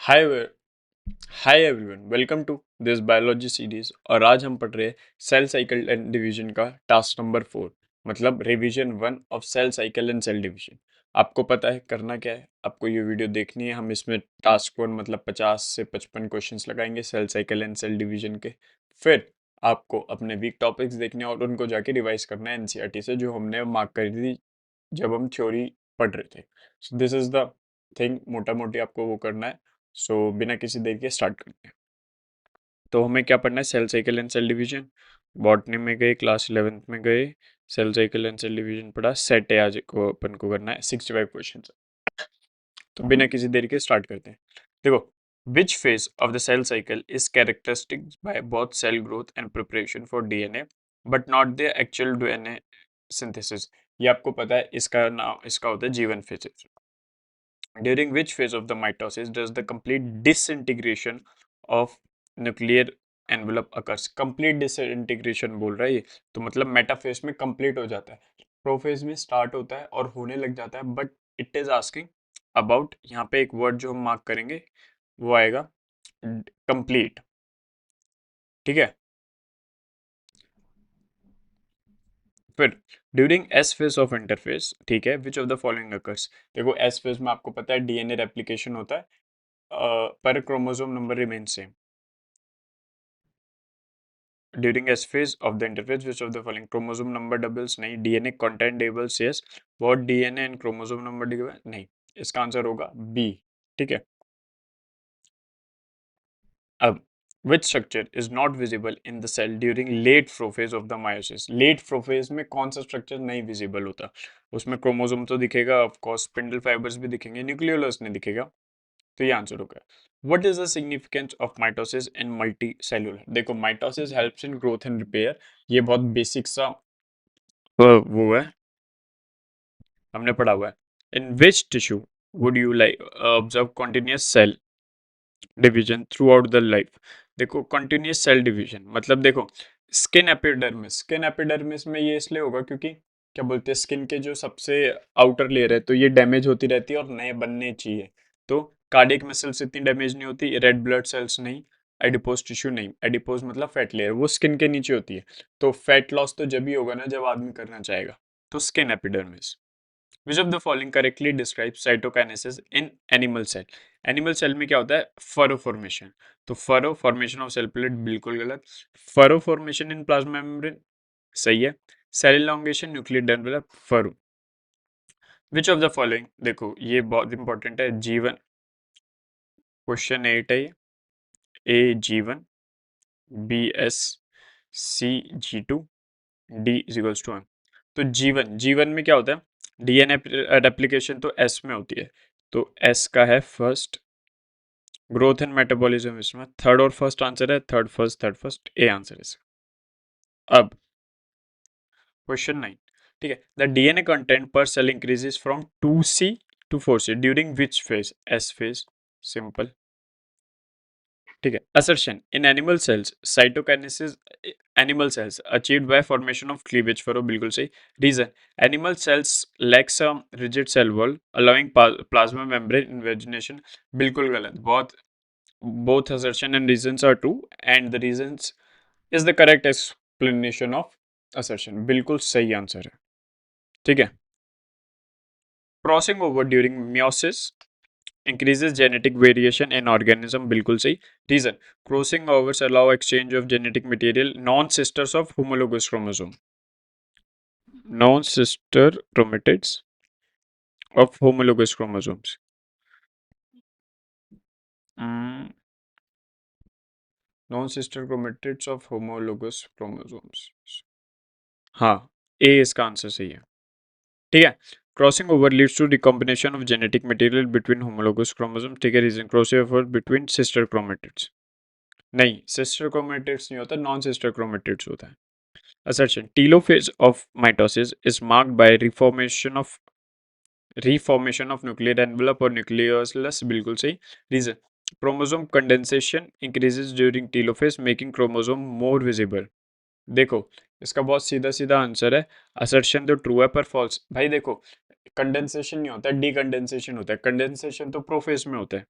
Hi hi everyone, welcome to this biology series. और आज हम पढ़ रहे हैं सेल साइकिल एंड डिवीजन का टास्क नंबर 4, मतलब revision 1 of cell cycle and cell division. आपको पता है करना क्या है, आपको ये वीडियो देखनी है। हम इसमें टास्क 1 मतलब 50 से 55 क्वेश्चंस लगाएंगे cell cycle and cell division के। फिर आपको अपने वीक टॉपिक्स देखने हैं और उनको जाके रिवाइज करना है एनसीईआरटी से, जो हमने मार्क करी थी जब हम थ्योरी पढ़ रहे थे। So this is the thing, मोटा मोटी आपको वो करना है। सो बिना किसी देर के स्टार्ट करते हैं। तो हमें क्या पढ़ना है? Cell cycle and cell division. Botany में गए, क्लास 11th में गए, cell cycle and cell division पढ़ा। सेट है, आज को अपन को करना है 65 क्वेश्चन। तो बिना किसी देर के स्टार्ट करते हैं। देखो, which phase of the cell cycle is characteristic by both cell growth and preparation for DNA but not the actual DNA synthesis. ये आपको पता है, इसका नाम इसका होता है जीवन phase. During which phase of the mitosis does the complete disintegration of nuclear envelope occurs? Complete disintegration बोल रहा है ये, तो मतलब मेटाफेज में कंप्लीट हो जाता है, प्रोफेज में स्टार्ट होता है और होने लग जाता है। But it is asking about, यहाँ पे एक वर्ड जो हम मार्क करेंगे वो आएगा कंप्लीट। ठीक है, फिर during S phase of interface, ठीक है, which of the following occurs. देखो, एस फेज में आपको पता है डीएनए रेप्लिकेशन होता है, पर chromosome number remain same. During S phase of the interphase, which of the following chromosome number doubles? नहीं, DNA content doubles, yes. What DNA and chromosome number double? नहीं, इसका आंसर होगा B। ठीक है, अब which structure is not visible in the cell during late prophase of the meiosis? late prophase में कौन सा स्ट्रक्चर नहीं विजिबल होता? उसमें क्रोमोसोम तो दिखेगा, ऑफ कोर्स स्पिंडल फाइबर्स भी दिखेंगे, न्यूक्लियोलस नहीं दिखेगा। तो ये आंसर होगा। What is the significance of mitosis in multicellular? देखो, mitosis helps in growth and repair, ये बहुत बेसिक सा वो है, हमने पढ़ा हुआ है। In which tissue would you like observe continuous cell division throughout the life? देखो, कंटिन्यूअस सेल डिवीजन मतलब देखो, स्किन एपिडर्मिस में ये इसलिए होगा क्योंकि क्या बोलते हैं, स्किन के जो सबसे आउटर लेयर है तो ये डैमेज होती रहती है और नए बनने चाहिए। तो कार्डियक मसल्स इतनी डैमेज नहीं होती, रेड ब्लड सेल्स नहीं, एडिपोज टिश्यू नहीं। एडिपोज मतलब फैट लेयर, वो स्किन के नीचे होती है। तो फैट लॉस तो जब ही होगा ना जब आदमी करना चाहेगा। तो skin epidermis. Which of the following correctly describe cytokinesis in animal cell? Animal cell में क्या होता है? Furrow formation. तो furrow formation of cell plate बिल्कुल गलत। Furrow formation in plasma membrane सही है। Cell elongation, nuclear envelope, furrow. Which of the following, देखो ये बहुत इंपॉर्टेंट है, जीवन। क्वेश्चन 8 है ये। A G one, B S, C G2, D equals to M. तो जीवन, जीवन में क्या होता है? डीएनए रेप्लिकेशन तो एस में होती है, तो एस का है फर्स्ट। ग्रोथ एंड मेटाबॉलिज्म इसमें थर्ड और फर्स्ट आंसर है, third first, third first, A answer है इसका। अब क्वेश्चन 9, ठीक है, the DNA content per cell increases from 2C to 4C during which phase? S phase, simple. ठीक है, assertion in animal cells cytokinesis animal cells achieved by formation of cleavage furrow, बिल्कुल सही। Reason, animal cells lacks a rigid cell wall allowing plasma membrane invagination, बिल्कुल गलत। बहुत both assertion and reasons are true and the reasons is the correct explanation of assertion, बिल्कुल सही answer है। ठीक है, crossing over during meiosis increases genetic variation in organism, बिल्कुल सही। Reason, crossing overs allow exchange of genetic material, non sisters of homologous chromosome, non sister chromatids of homologous chromosomes। Non sister chromatids of homologous chromosomes, हाँ, A इसका answer सही है। ठीक है, crossing over leads to recombination of genetic material between homologous chromosome. ठीक है, reason, crossing over between sister chromatids. नहीं, sister chromatids नहीं होता, नॉन सिस्टर क्रोमेटिड्स होता है। Assertion, telophase of mitosis is marked by reformation of nuclear envelope और nucleolus, बिल्कुल सही। Reason, chromosome condensation increases during telophase making chromosome more visible. देखो, इसका बहुत सीधा सीधा आंसर है, असर्शन तो ट्रू है पर फॉल्स। भाई देखो, कंडेंसेशन नहीं होता है, डीकंडेंसेशन होता है। कंडेंसेशन तो प्रोफेज में होता है।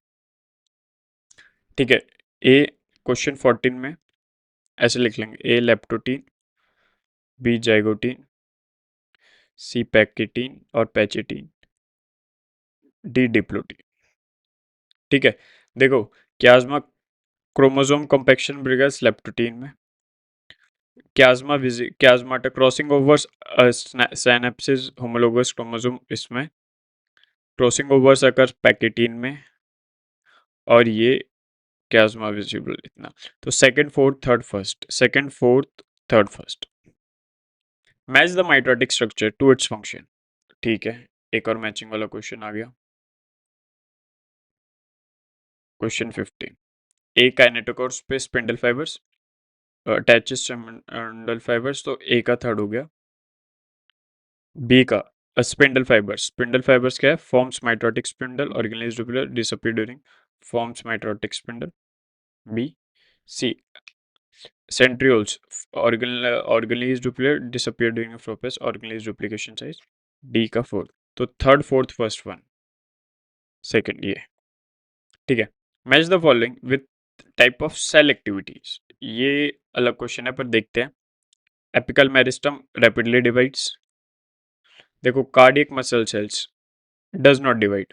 ठीक है, ए क्वेश्चन 14 में ऐसे लिख लेंगे, A leptotene, B zygotene, C pachytene और पैचेटीन, डी डिप्लोटीन। ठीक है, देखो chiasma chromosome compaction brigades leptotene में, chiasmata crossing overs synapsis homologous chromosome इसमें, क्रॉसिंग ओवर्स अकर पैकेटीन में, और ये क्याज्मा विजिबल इतना। तो second fourth third first, second fourth third first. Match the mitotic structure to its function. ठीक है, एक और मैचिंग वाला क्वेश्चन आ गया। क्वेश्चन 15, ए काइनेटोकोर्स पे spindle fibres attaches spindle fibres, तो ए का थर्ड हो गया। बी का स्पिंडल फाइबर्स क्या है, forms mitotic spindle, organised tubular, disappear during forms mitotic spindle. B C centrioles organised tubular, disappear during process, organised duplication size. D का fourth, तो third fourth first one second ये। ठीक है, match the following with type of cell activities. ये अलग question है पर देखते हैं। एपिकल मेरिस्टम रैपिडली डिवाइड्स, देखो cardiac muscle cells does not divide,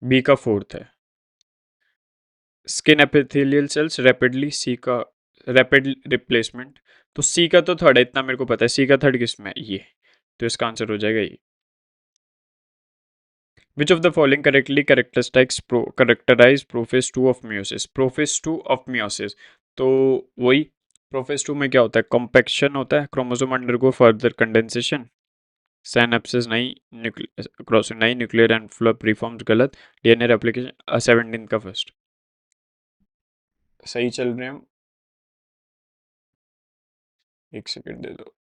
B का फोर्थ है। स्किन एपिथेलियल सेल्स रैपिडली, सी का रैपिड रिप्लेसमेंट, तो सी का तो थर्ड है, इतना मेरे को पता है। सी का थर्ड किस में, ये, तो इसका आंसर हो जाएगा ये। Which of the following correctly characterize prophase 2 of meiosis? Prophase 2 of meiosis, तो वही प्रोफेज 2 में क्या होता है, कॉम्पैक्शन होता है, chromosome undergo further condensation, synapses नहीं, क्रॉसिंग नहीं, न्यूक्लियर एनवेलप रिफॉर्म्स गलत, डीएनए रेप्लिकेशन 17 का फर्स्ट। सही चल रहे हैं हम, एक सेकंड दे दो।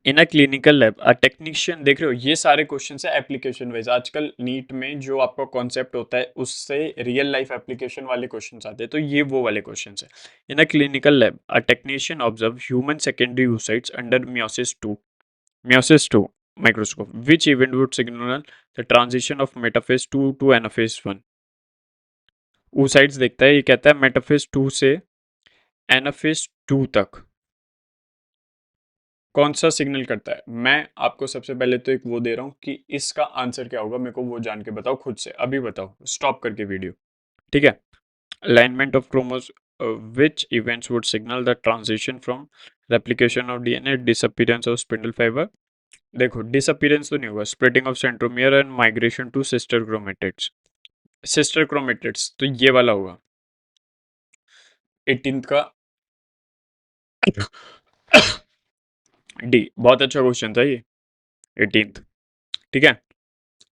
In a clinical lab a technician, देख रहे हो ये सारे क्वेश्चन है एप्लीकेशन वाइज। आजकल नीट में जो आपका कॉन्सेप्ट होता है उससे रियल लाइफ एप्लीकेशन वाले क्वेश्चन आते हैं, तो ये वो वाले क्वेश्चन है। In a clinical lab a technician observe human secondary oocytes under meiosis 2 microscope, which event would signal the transition of metaphase 2 to anaphase 1। oocytes देखता है, ये कहता है मेटाफेज 2 से एनाफेज 2 तक कौन सा सिग्नल करता है। मैं आपको सबसे पहले तो एक वो दे रहा हूँ कि इसका आंसर क्या होगा, मेरे को वो जान के बताओ, खुद से अभी बताओ, स्टॉप करके वीडियो। ठीक है, alignment of chromosomes, which events would signal the transition from replication of DNA, disappearance of spindle fibre. देखो डिसअपीयरेंस तो नहीं होगा, splitting of centromere and migration to sister chromatids. Sister chromatids तो ये वाला होगा 18th का डी। बहुत अच्छा क्वेश्चन था ये, 18th। ठीक है,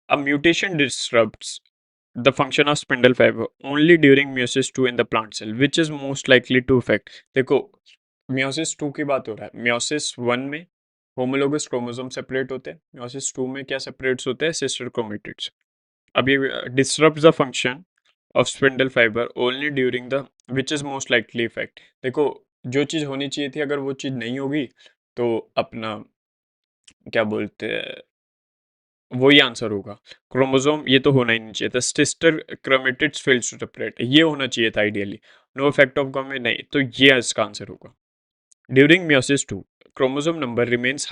a mutation disrupts the function of spindle fiber only during meiosis 2 in the plant cell, which is most likely to affect। देखो meiosis 2 की बात हो रहा है, meiosis 1 में होमोलोगस क्रोमोसोम सेपरेट होते हैं, meiosis 2 में क्या सेपरेट्स होते हैं, सिस्टर क्रोमेटिड्स। अब ये disrupt the function of spindle fibre only during the which is most likely effect. देखो जो चीज़ होनी चाहिए थी अगर वो चीज़ नहीं होगी तो अपना क्या बोलते हैं, वही आंसर होगा। क्रोमोसोम ये तो होना ही नहीं चाहिए था, sister chromatids fails to separate, ये होना चाहिए था ideally. No effect of gum नहीं, तो ये इसका आंसर होगा। During meiosis 2 chromosome number remains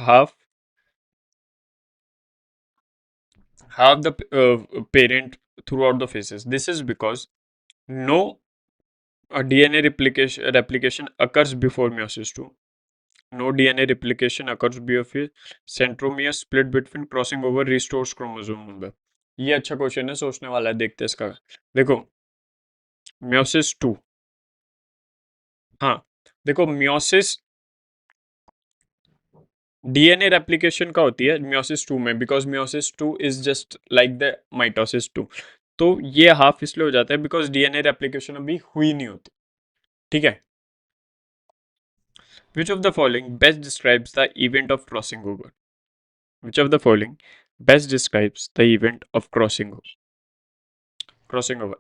half the parent throughout the phases. This is because no DNA replication occurs before meiosis 2. No DNA replication occurs before centromere split between crossing over restores chromosome number. ये अच्छा question है, सोचने वाला है, देखते हैं इसका। देखो मियोसिस 2, हाँ देखो मियोसिस डीएनए रेप्लिकेशन का होती है मियोसिस 2 में, because meiosis 2 is just like the mitosis 2। तो ये हाफ इसलिए हो जाता है बिकॉज डीएनए रेप्लिकेशन अभी हुई नहीं होती। ठीक है, which of the following best describes the event of crossing over. Which of the following best describes the event of crossing over.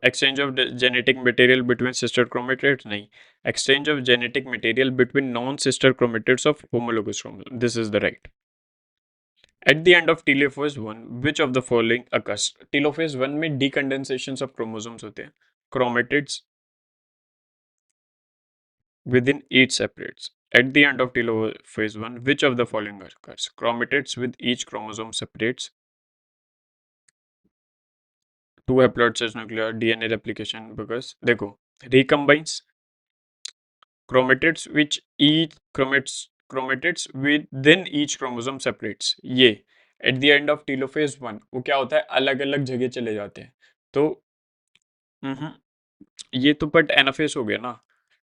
Exchange of genetic material between sister chromatids नहीं, exchange of genetic material between non sister chromatids of homologous chromosome, this is the right. At the end of telophase 1, which of the following occurs? Telophase 1 में decondensations of chromosomes होते हैं. Chromatids within each separates. At the end of telophase 1, which of the following occurs? Chromatids with each chromosome separates. Two haploid cis nuclear DNA replication because देखो recombines chromatids which each chromatids within each chromosome separates. ये at the end of telophase 1 वो क्या होता है, अलग अलग जगह चले जाते हैं. तो ये तो बट एनाफेस हो गया ना.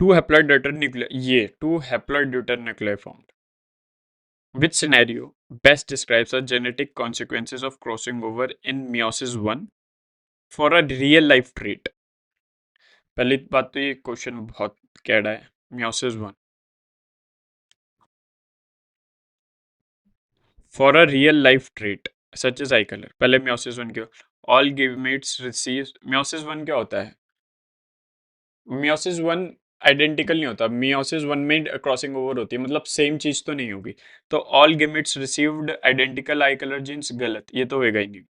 टू हैप्लॉइड डॉटर न्यूक्लियर, ये two haploid daughter nuclear form. Which scenario best describes the genetic consequences of crossing over in meiosis 1 for a real life trait? पहली बात तो ये क्वेश्चन बहुत कैडा है. meiosis 1 for a real life trait such as eye color. पहले meiosis 1 क्या, all gametes receive. meiosis 1 क्या होता है? meiosis 1 आइडेंटिकल नहीं होता. meiosis 1 में क्रॉसिंग ओवर होती है, मतलब सेम चीज तो नहीं होगी. तो all gametes received identical eye colour genes, गलत, ये तो होगा ही नहीं.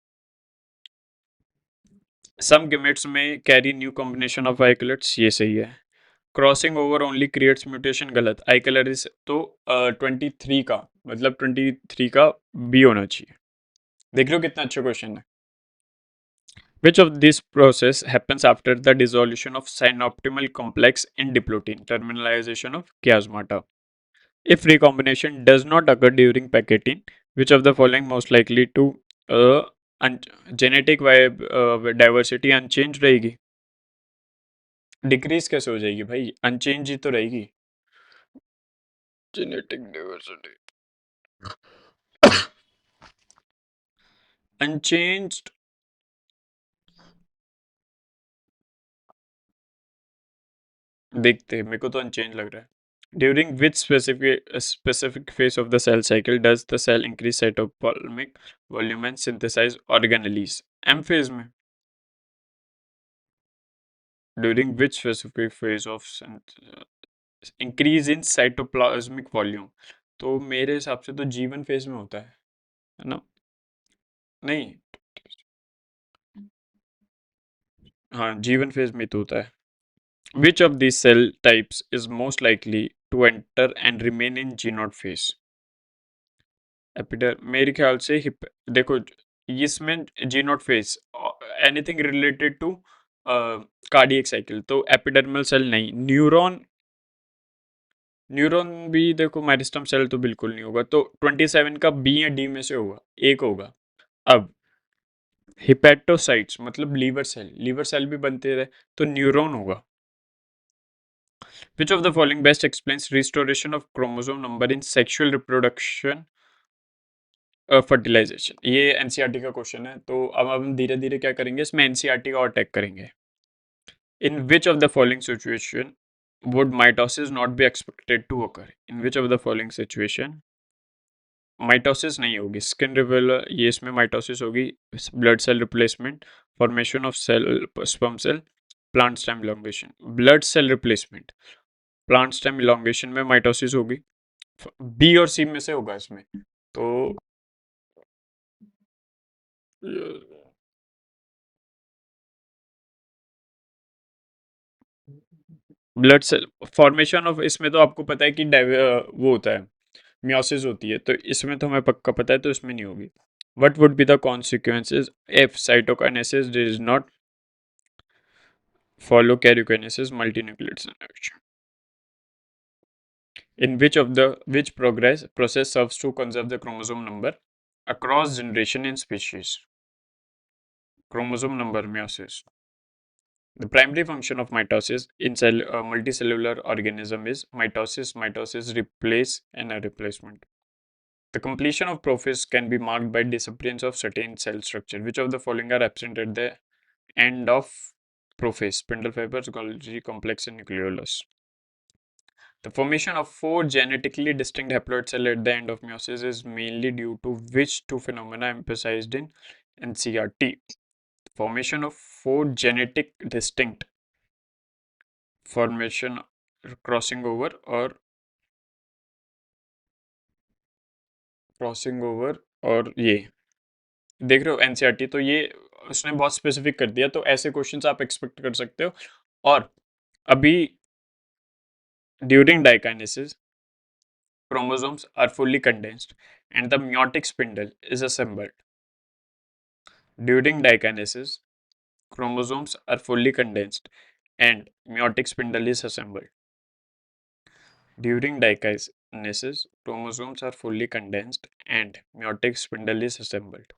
सम गेमेट्स में carry new combination of eye colours, ये सही है. Crossing over only creates mutation, गलत. आई कलर इज तो 23 का, मतलब 23 का बी होना चाहिए. देख लो कितना अच्छा क्वेश्चन है. Which of this process happens after the dissolution of synoptimal complex in diplotin? Terminalization of chiasmata. If recombination does not occur during packaging, which of the following most likely to uh, genetic diversity unchanged रहेगी? Decrease कैसे हो जाएगी भाई, unchange ही तो रहेगी. Genetic diversity unchanged. देखते, मेरे को तो अनचेंज लग रहा है. During which specific phase of the cell cycle does the cell increase cytoplasmic volume and synthesize organelles? M phase में. During which specific phase of increase in cytoplasmic volume? तो मेरे हिसाब से तो जीवन फेज में होता है ना? नहीं, हाँ जीवन फेज में तो होता है. Which of these cell types is most likely to enter and remain in G0 phase? एपिडर मेरे ख्याल से देखो इसमें G0 phase anything related to cardiac cycle, तो एपिडर्मल सेल नहीं. न्यूरॉन, न्यूरॉन भी देखो मेरिस्टम सेल तो बिल्कुल नहीं होगा. तो 27 का बी या डी में से होगा, एक होगा. अब हिपेटोसाइट्स मतलब लीवर सेल, लीवर सेल भी बनते रहे, तो न्यूरॉन होगा. Which of the following best explains restoration of chromosome number in sexual reproduction fertilisation? ये एनसीईआरटी का क्वेश्चन है, तो अब हम धीरे धीरे क्या करेंगे, इसमें एनसीईआरटी का और अटैक करेंगे. In which of the following situation would mitosis not be expected to occur? In which of the following situation mitosis नहीं होगी? स्किन रिवेलर, ये इसमें माइटोसिस होगी. Blood cell replacement, formation of cell sperm cell, plant stem elongation. Blood cell replacement, plant stem elongation में mitosis होगी. B और C में से होगा इसमें. तो ब्लड सेल फॉर्मेशन ऑफ, इसमें तो आपको पता है कि वो होता है, मियोसिस होती है, तो इसमें तो हमें पक्का पता है, तो इसमें नहीं होगी. What would be the consequences if cytokinesis does not follow karyokinesis multinucleotide reaction? In which progress process serves to conserve the chromosome number across generation in species? Chromosome number meiosis. The primary function of mitosis in multicellular organism is mitosis replace and a replacement. The completion of prophase can be marked by disappearance of certain cell structure. Which of the following are absent at the end of prophase? Spindle fibers, Golgi complex, and nucleolus. The formation of 4 genetically distinct haploid cells at the end of meiosis is mainly due to which two phenomena emphasized in NCERT? Formation of 4 genetic distinct, formation, crossing over, or crossing over और ये देख रहे हो NCERT, तो ये उसने बहुत specific कर दिया, तो ऐसे क्वेश्चंस आप एक्सपेक्ट कर सकते हो। और अभी during diakinesis chromosomes are fully condensed and the meiotic spindle is assembled. During dikinesis, chromosomes are fully condensed and meiotic spindle is assembled. During dikinesis, chromosomes are fully condensed and meiotic spindle is assembled.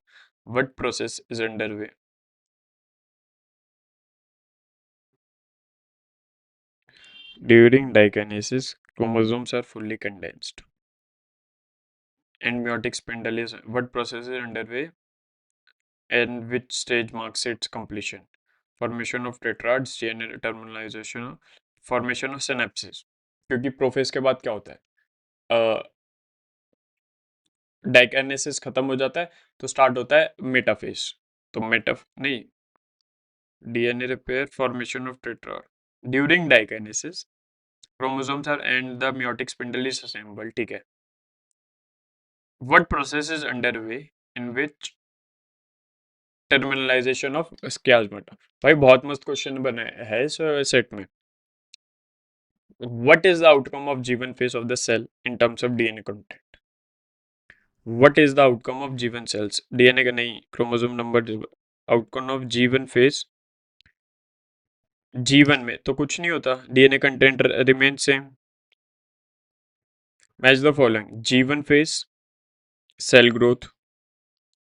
What process is underway? During dikinesis, chromosomes are fully condensed and meiotic spindle is what process is underway and which stage marks its completion? Formation of tetrads, DNA terminalization, formation of synapses. क्योंकि prophase के बाद क्या होता है, diakinesis खत्म हो जाता है तो स्टार्ट होता है मेटाफेज। तो मेटा नहीं, DNA repair, formation of tetrad. During diakinesis chromosomes are and the meiotic spindle is assembled, ठीक है। What process is underway in which terminalization of chiasmata. भाई बहुत मस्त क्वेश्चन बना है इस सेट में। What is the outcome of G1 phase of the cell in terms of DNA content? What is the outcome of G1 cells? DNA का नहीं, chromosome number. Outcome of G1 phase, G1 में तो कुछ नहीं होता, DNA content remain same. Match the following. G1 phase cell growth,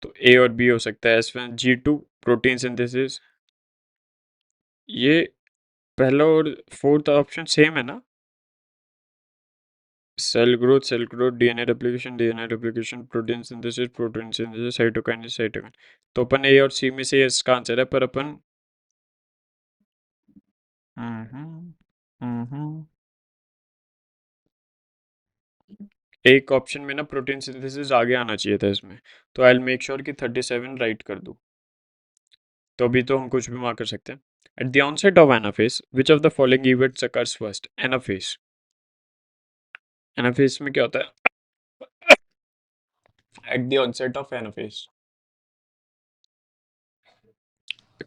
तो A और B हो सकता है। S1 G2 प्रोटीन सिंथेसिस, ये पहला और फोर्थ ऑप्शन सेम है ना। Cell growth, DNA replication, protein synthesis, cytokinesis. तो अपन ए और सी में से इसका आंसर है, पर अपन हम्म हम्म एक ऑप्शन में ना प्रोटीन सिंथेसिस आगे आना चाहिए था इसमें, तो आई विल मेक श्योर कि 37 राइट कर दूं। तो अभी तो हम कुछ भी मार्क कर सकते हैं। At the onset of anaphase which of the following events occurs first? Anaphase. Anaphase में क्या होता है? At the onset of anaphase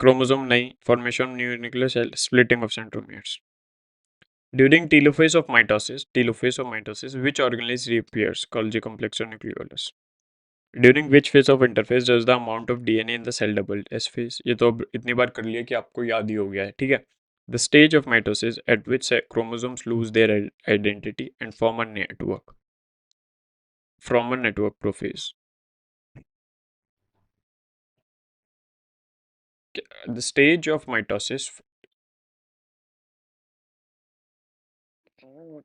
chromosome नहीं, formation new nuclear cell, splitting of centromeres. During telophase of mitosis, which organelle reappears? Golgi complex or nucleolus. During which phase of interphase does the amount of DNA in the cell double? S phase। ये तो अब इतनी बार कर लिया कि आपको याद ही हो गया है, ठीक है। The stage of mitosis at which chromosomes lose their identity and form a network. From a network prophase. The stage of mitosis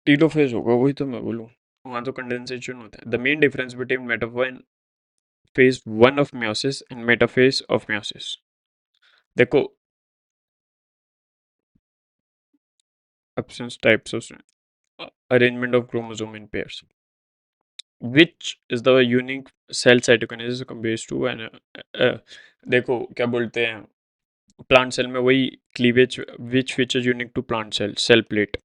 telophase होगा, वही तो मैं बोलूँ। वहाँ तो कंडेंसेशन होता है। The main difference between metaphase phase 1 of meiosis and metaphase of meiosis। देखो, absence types of arrangement of chromosome in pairs, which is the unique cell cytokinesis compares to देखो क्या बोलते हैं, प्लांट सेल में वही cleavage, which features unique to plant cell plate।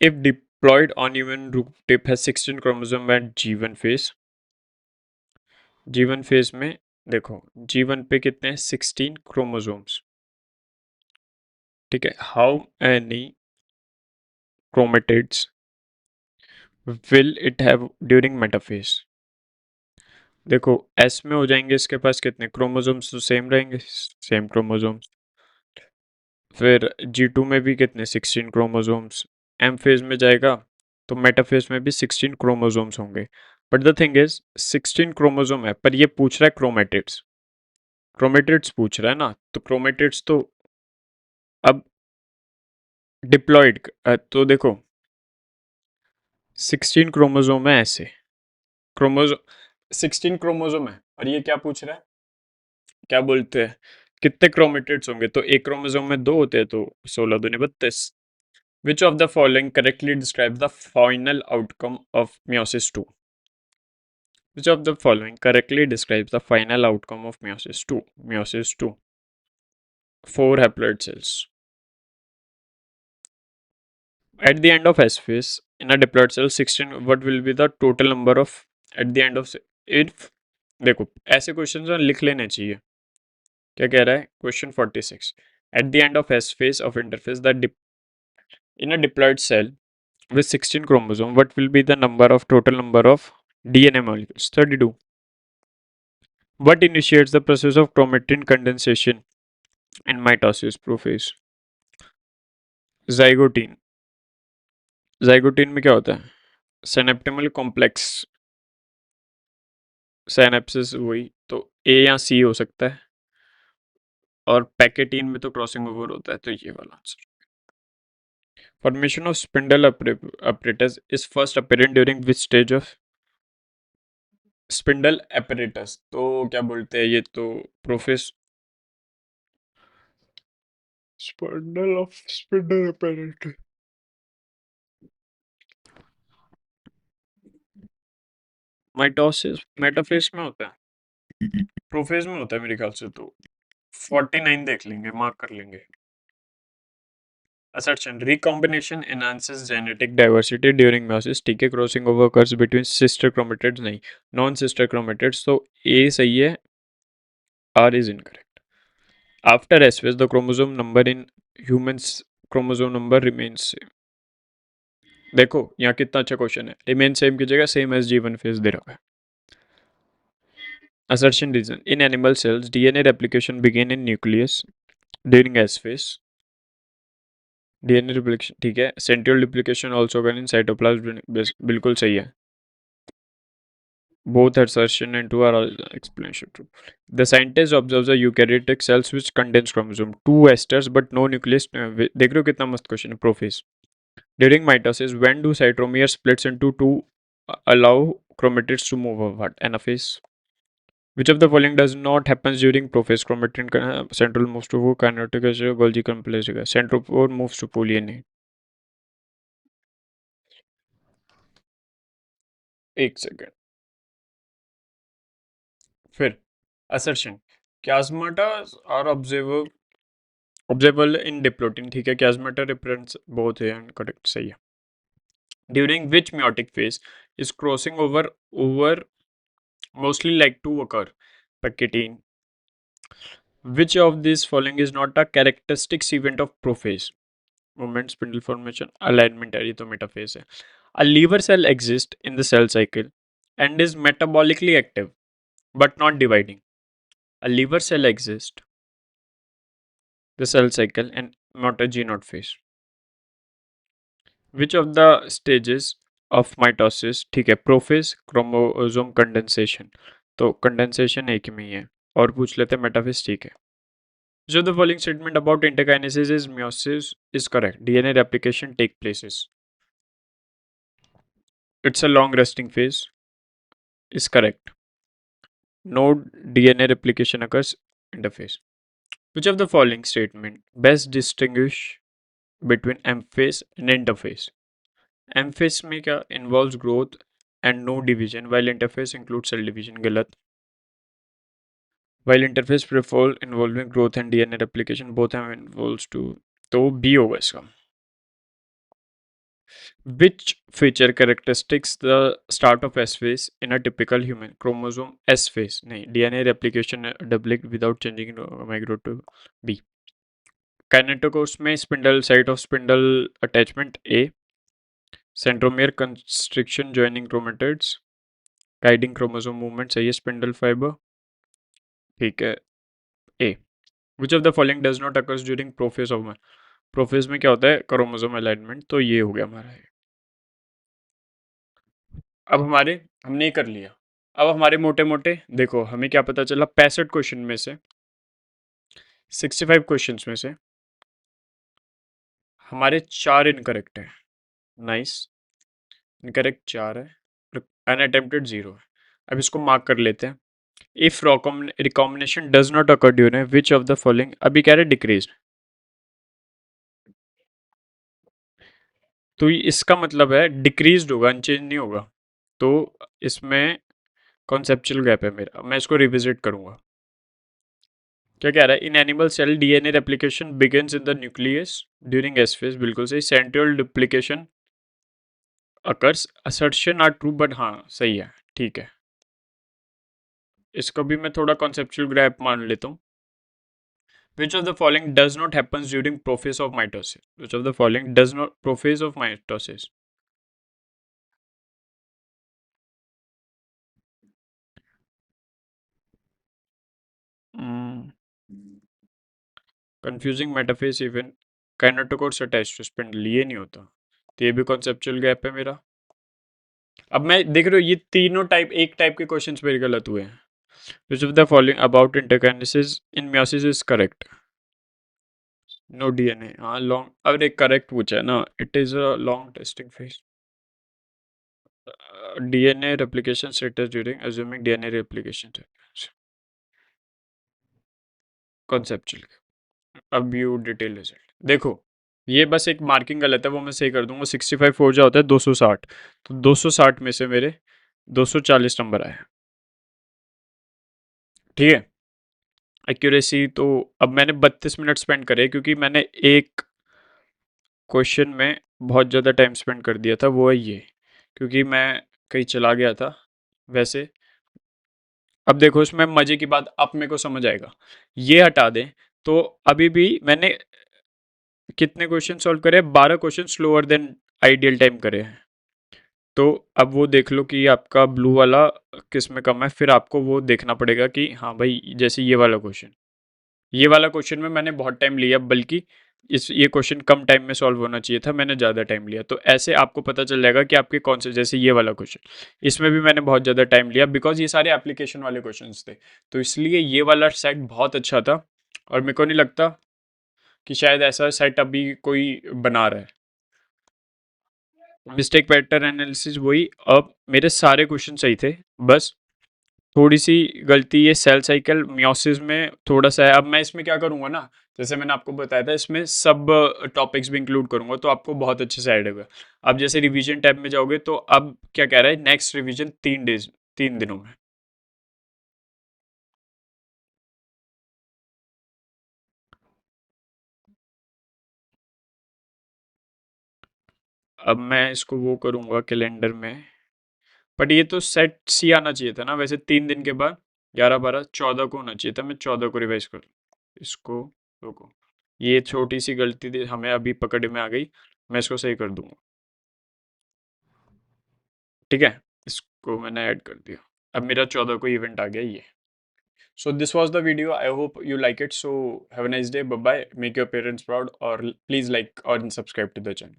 if diploid uneven root tip has 16 chromosome at G1 phase, G1 phase में देखो G1 पे कितने हैं? 16 क्रोमोसोम्स, ठीक है। How many chromatids will it have during metaphase? देखो S में हो जाएंगे इसके पास कितने क्रोमोसोम्स? तो सेम रहेंगे, सेम क्रोमोसोम्स। फिर G2 में भी कितने? 16 क्रोमोसोम्स। M फेज में जाएगा तो मेटाफेज में भी 16 क्रोमोसोम्स होंगे। But the thing is 16 chromosome है, पर ये पूछ रहा है क्रोमेटिड्स, क्रोमेटिड्स पूछ रहा है ना, तो क्रोमेटिड्स तो अब डिप्लॉइड, तो देखो 16 क्रोमोसोम है ऐसे, क्रोमोसोम 16 क्रोमोसोम है, और ये क्या पूछ रहा है, क्या बोलते हैं कितने क्रोमेटिड्स होंगे? तो एक क्रोमोसोम में दो होते हैं, तो 16 दूनी 32। Which of the following correctly describes the final outcome of meiosis 2? Which of the following correctly describes the final outcome of meiosis 2? Meiosis 2. 4 haploid cells. At the end of S phase, in a diploid cell, 16, what will be the total number of, at the end of if देखो ऐसे question लिख लेने चाहिए। क्या कह रहा है question 46, at the end of S phase of interphase the in a diploid cell with 16 chromosome, what will be the number of total number of DNA molecules? 32. What initiates the process of chromatin condensation in mitosis? Proof is zygotin. zygotin में क्या होता है? सिनेप्टिमल complex synapses, वही तो ए या सी हो सकता है, और पैकेटीन में तो क्रॉसिंग ओवर होता है, तो ये वाला answer. Formation of spindle apparatus is first apparent during which stage of spindle apparatus? तो क्या बोलते हैं ये तो prophase spindle of spindle apparatus mitosis metaphase में होता है, प्रोफेज में होता है मेरे ख्याल से, तो 49 देख लेंगे, मार्क कर लेंगे। Assertion: recombination enhances genetic diversity during meiosis, ठीक है, क्रॉसिंग ओवर occurs between sister chromatids नहीं, नॉन सिस्टर chromatids, तो ए सही है, R is incorrect. After S phase the chromosome number in humans chromosome number remains same. देखो यहाँ कितना अच्छा क्वेश्चन है, रिमेन सेम की जगह सेम एज G1 फेज दे रखा है। Assertion reason: in animal cells, DNA replication begin in nucleus during S phase. DNA replication ठीक है, central replication also occur in cytoplasm, बिल्कुल सही है। Both assertion and two are explanation true. The scientist observes the eukaryotic cells which contains chromosome, two esters but no nucleus. देख रहे हो कितना मस्त क्वेश्चन है, profess. During mitosis, when do cytomere splits into two allow chromatids to move apart? Anaphase. Which of the following does not happens during prophase? Chromatin central moves to kinetic, Golgi complex, centrophore moves to polyene. एक second, फिर assertion chiasmata are observable in diplotin, ठीक है, chiasmata represents both है, correct सही है। During which meiotic phase is crossing over mostly like to occur? Pectine. Which of these following is not a characteristic event of prophase? Movement, spindle formation, alignment, ये तो metaphase है। A liver cell exists in the cell cycle and is metabolically active but not dividing. A liver cell exists the cell cycle and not a G0 phase. Which of the stages of mitosis, ठीक है, prophase, chromosome condensation, तो condensation एक में ही है, और पूछ लेते हैं मेटाफेज, ठीक है। जो the following statement about interkinesis is meiosis is correct. DNA replication take places. It's a long resting phase is correct. No DNA replication occurs interphase. Which of the following statement best distinguish between M phase and interphase? M phase में क्या involves growth and no division, while interphase includes cell division, गलत। While interphase prefer involving growth and DNA replication, both have involves to, तो B होगा इसका। Which feature characteristics the start of S phase in a typical human? Chromosome S phase नहीं, DNA replication doublet without changing micro to B. Kinetocourse में spindle site of spindle attachment A. Centromere constriction joining chromatids. Guiding chromosome movement सही है, spindle fiber ठीक है A. Which of the following does not occurs during prophase of man? Prophase में क्या होता है, chromosome alignment, तो ये हो गया हमारा है। अब हमने कर लिया। अब हमारे मोटे मोटे देखो हमें क्या पता चला, 65 क्वेश्चन में से 65 क्वेश्चंस में से हमारे 4 इनकरेक्ट है। नाइस, इनकरेक्ट 4 है, अनअटेम्प्टेड 0 है। अब इसको मार्क कर लेते हैं। If recombination does not occur during which of the following, अभी कह रहे डिक्रीज, तो इसका मतलब है डिक्रीज होगा, अनचेंज नहीं होगा, तो इसमें कॉन्सेप्चुअल गैप है मेरा, मैं इसको रिविजिट करूंगा। क्या कह रहा है, in animal cell DNA replication begins in the nucleus during S phase, बिल्कुल सही। Central duplication occurs, assertion R true but हाँ सही है, ठीक है। इसको भी मैं थोड़ा कॉन्सेप्चुअल ग्रैप मान लेता हूँ. Which of the following does not happens during prophase of mitosis? Which of the following does not prophase of mitosis? Confusing metaphase even kinetochores attached to spindle, ये नहीं होता. तो ये भी कॉन्सेप्चुअल गैप है मेरा. अब मैं देख रहे हो ये तीनों टाइप एक टाइप के क्वेश्चंस मेरे गलत हुए हैं. Which of the following about interkinesis in meiosis is correct? No DNA. हाँ लॉन्ग, अब एक करेक्ट पूछा है ना. It is a long testing phase. DNA replication status during assuming DNA replication conceptual. अब यू डिटेल रिजल्ट देखो. ये बस एक मार्किंग गलत है, वो मैं सही कर दूंगा. 65 फोर जा होता है 260, तो 260 में से मेरे 240 नंबर आए. ठीक है. एक्यूरेसी तो अब मैंने 32 मिनट स्पेंड करे क्योंकि मैंने एक क्वेश्चन में बहुत ज़्यादा टाइम स्पेंड कर दिया था. वो है ये, क्योंकि मैं कहीं चला गया था वैसे. अब देखो इसमें मजे की बात आप मेरे को समझ आएगा. ये हटा दें तो अभी भी मैंने कितने क्वेश्चन सॉल्व करे? 12 question slower then ideal time करे हैं. तो अब वो देख लो कि आपका ब्लू वाला किस में कम है. फिर आपको वो देखना पड़ेगा कि हाँ भाई, जैसे ये वाला क्वेश्चन में मैंने बहुत टाइम लिया, बल्कि ये क्वेश्चन कम टाइम में सॉल्व होना चाहिए था, मैंने ज़्यादा टाइम लिया. तो ऐसे आपको पता चल जाएगा कि आपके कौन से, जैसे ये वाला क्वेश्चन, इसमें भी मैंने बहुत ज़्यादा टाइम लिया बिकॉज ये सारे एप्लीकेशन वाले क्वेश्चन थे. तो इसलिए ये वाला सेट बहुत अच्छा था. और मेरे को नहीं लगता कि शायद ऐसा सेट अभी कोई बना रहा है. मिस्टेक पैटर्न एनालिसिस वही. अब मेरे सारे क्वेश्चन सही थे, बस थोड़ी सी गलती ये सेल साइकिल मियोसिस में थोड़ा सा है. अब मैं इसमें क्या करूँगा ना, जैसे मैंने आपको बताया था इसमें सब टॉपिक्स भी इंक्लूड करूँगा, तो आपको बहुत अच्छे से ऐड होगा. अब जैसे रिवीजन टैब में जाओगे तो अब क्या कह रहा है, नेक्स्ट रिवीजन 3 डेज, 3 दिनों में. अब मैं इसको वो करूँगा कैलेंडर में. बट ये तो सेट सी आना चाहिए था ना वैसे. 3 दिन के बाद 11, 12, 14 को होना चाहिए था. मैं 14 को रिवाइज कर इसको. रुको, ये छोटी सी गलती हमें अभी पकड़ में आ गई, मैं इसको सही कर दूंगा. ठीक है, इसको मैंने ऐड कर दिया. अब मेरा 14 को इवेंट आ गया ये. So this was the video. I hope you like it. So have a nice day. Bye bye. Make your parents proud और प्लीज लाइक और सब्सक्राइब टू द चैनल.